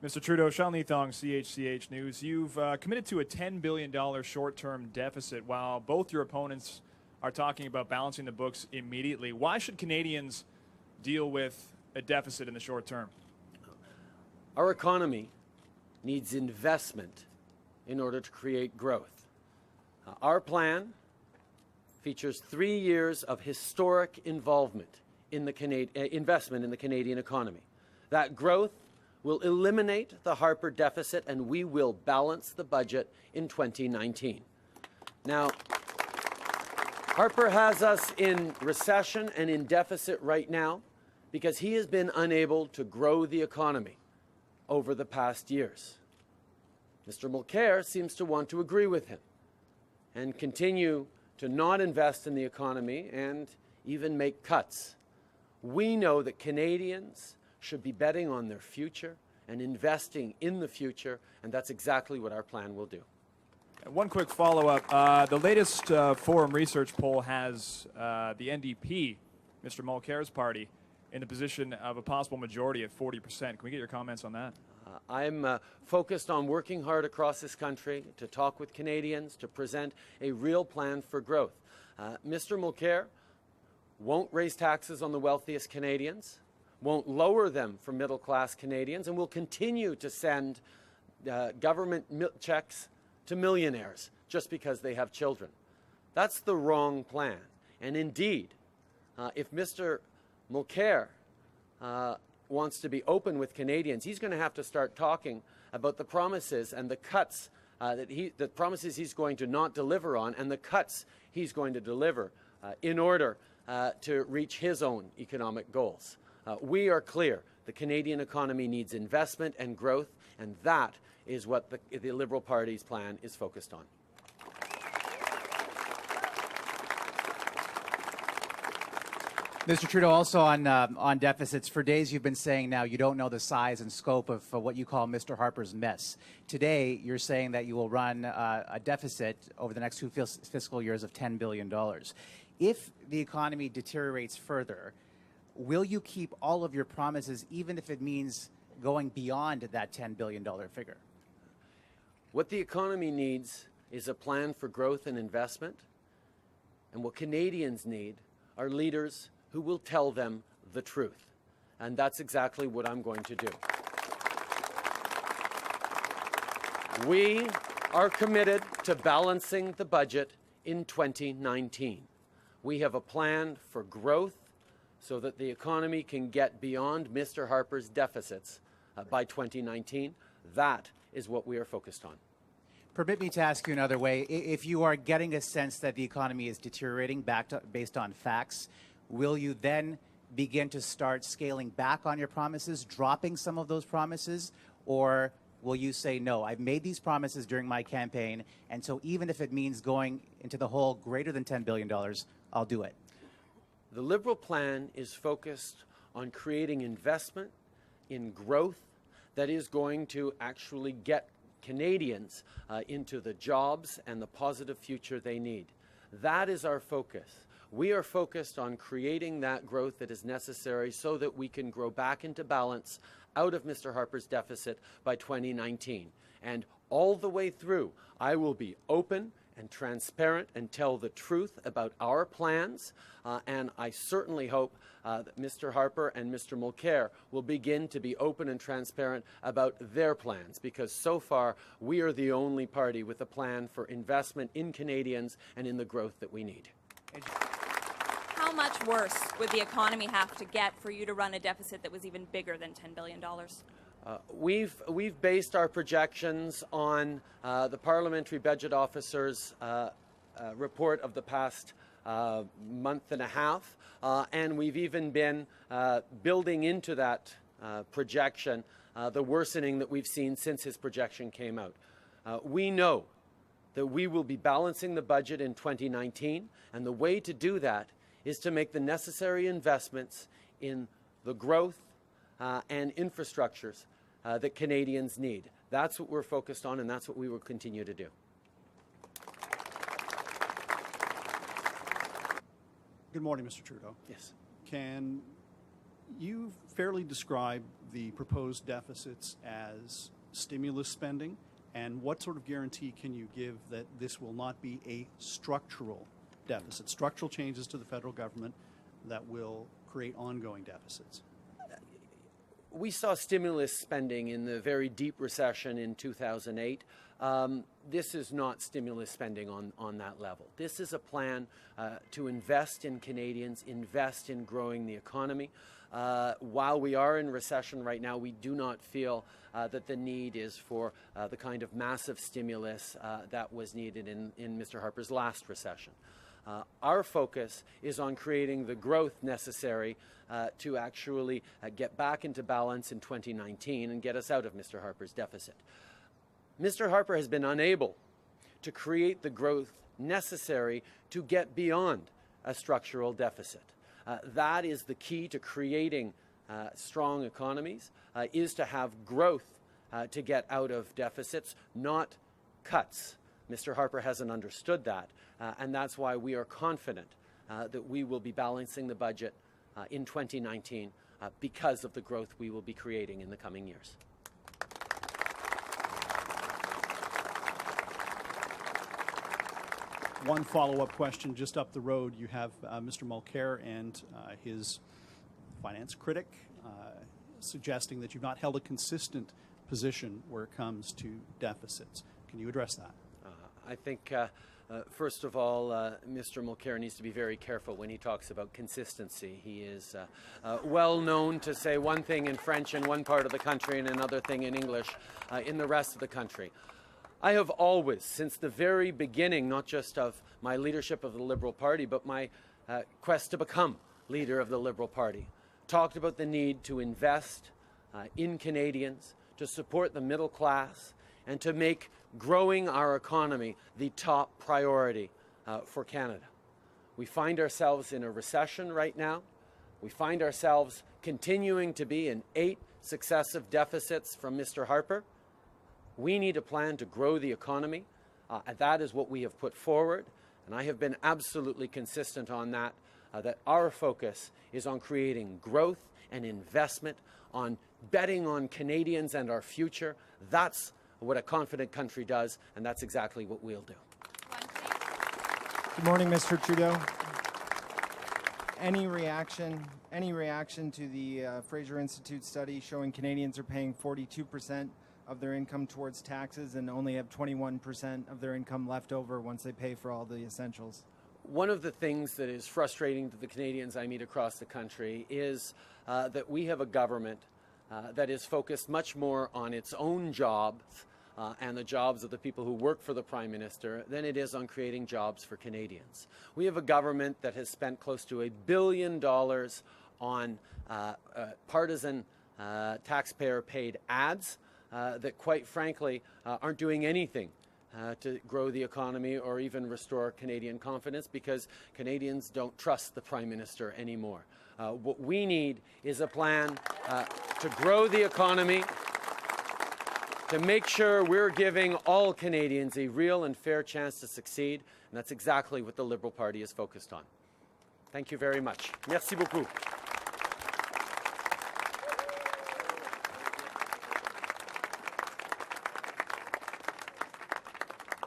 Mr. Trudeau, Sean Leithong, CHCH News. You've committed to a $10 billion short-term deficit while both your opponents are talking about balancing the books immediately. Why should Canadians deal with a deficit in the short term? Our economy needs investment in order to create growth. Our plan features 3 years of historic investment in the Canadian economy. That growth will eliminate the Harper deficit, and we will balance the budget in 2019. Now, Harper has us in recession and in deficit right now because he has been unable to grow the economy over the past years. Mr. Mulcair seems to want to agree with him and continue to not invest in the economy and even make cuts. We know that Canadians should be betting on their future and investing in the future, and that's exactly what our plan will do. One quick follow-up. The latest Forum Research poll has the NDP, Mr. Mulcair's party, in the position of a possible majority at 40%. Can we get your comments on that? I'm focused on working hard across this country to talk with Canadians, to present a real plan for growth. Mr. Mulcair won't raise taxes on the wealthiest Canadians, won't lower them for middle-class Canadians, and will continue to send government checks to millionaires just because they have children. That's the wrong plan. And indeed, if Mr. Mulcair wants to be open with Canadians, he's going to have to start talking about the promises and the cuts the promises he's going to not deliver on and the cuts he's going to deliver in order to reach his own economic goals. We are clear. The Canadian economy needs investment and growth, and that is what the Liberal Party's plan is focused on. Mr. Trudeau, also on deficits, for days you've been saying now you don't know the size and scope of what you call Mr. Harper's mess. Today, you're saying that you will run a deficit over the next 2 fiscal years of $10 billion. If the economy deteriorates further, will you keep all of your promises, even if it means going beyond that $10 billion figure? What the economy needs is a plan for growth and investment. And what Canadians need are leaders who will tell them the truth. And that's exactly what I'm going to do. We are committed to balancing the budget in 2019. We have a plan for growth so that the economy can get beyond Mr. Harper's deficits by 2019. That is what we are focused on. Permit me to ask you another way. If you are getting a sense that the economy is deteriorating based on facts, will you then begin to start scaling back on your promises, dropping some of those promises, or will you say, no, I've made these promises during my campaign, and so even if it means going into the hole greater than $10 billion, I'll do it? The Liberal plan is focused on creating investment in growth that is going to actually get Canadians into the jobs and the positive future they need. That is our focus. We are focused on creating that growth that is necessary so that we can grow back into balance out of Mr. Harper's deficit by 2019. And all the way through, I will be open and transparent and tell the truth about our plans. And I certainly hope that Mr. Harper and Mr. Mulcair will begin to be open and transparent about their plans, because so far we are the only party with a plan for investment in Canadians and in the growth that we need. How much worse would the economy have to get for you to run a deficit that was even bigger than $10 billion? We've based our projections on the Parliamentary Budget Officer's report of the past month and a half, and we've even been building into that projection the worsening that we've seen since his projection came out. We know that we will be balancing the budget in 2019, and the way to do that is to make the necessary investments in the growth and infrastructures that Canadians need. That's what we're focused on, and that's what we will continue to do. Good morning, Mr. Trudeau. Yes. Can you fairly describe the proposed deficits as stimulus spending? And what sort of guarantee can you give that this will not be a structural deficit, structural changes to the federal government that will create ongoing deficits? We saw stimulus spending in the very deep recession in 2008. This is not stimulus spending on that level. This is a plan to invest in Canadians, invest in growing the economy. While we are in recession right now, we do not feel that the need is for the kind of massive stimulus that was needed in Mr. Harper's last recession. Our focus is on creating the growth necessary to actually get back into balance in 2019 and get us out of Mr. Harper's deficit. Mr. Harper has been unable to create the growth necessary to get beyond a structural deficit. That is the key to creating strong economies, is to have growth to get out of deficits, not cuts. Mr. Harper hasn't understood that, and that's why we are confident that we will be balancing the budget in 2019 because of the growth we will be creating in the coming years. One follow-up question just up the road. You have Mr. Mulcair and his finance critic suggesting that you've not held a consistent position where it comes to deficits. Can you address that? I think, first of all, Mr. Mulcair needs to be very careful when he talks about consistency. He is well known to say one thing in French in one part of the country and another thing in English in the rest of the country. I have always, since the very beginning, not just of my leadership of the Liberal Party, but my quest to become leader of the Liberal Party, talked about the need to invest in Canadians, to support the middle class, and to make growing our economy the top priority for Canada. We find ourselves in a recession right now. We find ourselves continuing to be in 8 successive deficits from Mr. Harper. We need a plan to grow the economy. And that is what we have put forward. And I have been absolutely consistent on that, that our focus is on creating growth and investment, on betting on Canadians and our future. That's what a confident country does, and that's exactly what we'll do. Good morning, Mr. Trudeau. Any reaction to the Fraser Institute study showing Canadians are paying 42% of their income towards taxes and only have 21% of their income left over once they pay for all the essentials? One of the things that is frustrating to the Canadians I meet across the country is that we have a government that is focused much more on its own jobs and the jobs of the people who work for the Prime Minister than it is on creating jobs for Canadians. We have a government that has spent close to $1 billion on partisan taxpayer-paid ads that, quite frankly, aren't doing anything to grow the economy or even restore Canadian confidence, because Canadians don't trust the Prime Minister anymore. What we need is a plan to grow the economy, to make sure we're giving all Canadians a real and fair chance to succeed, and that's exactly what the Liberal Party is focused on. Thank you very much. Merci beaucoup.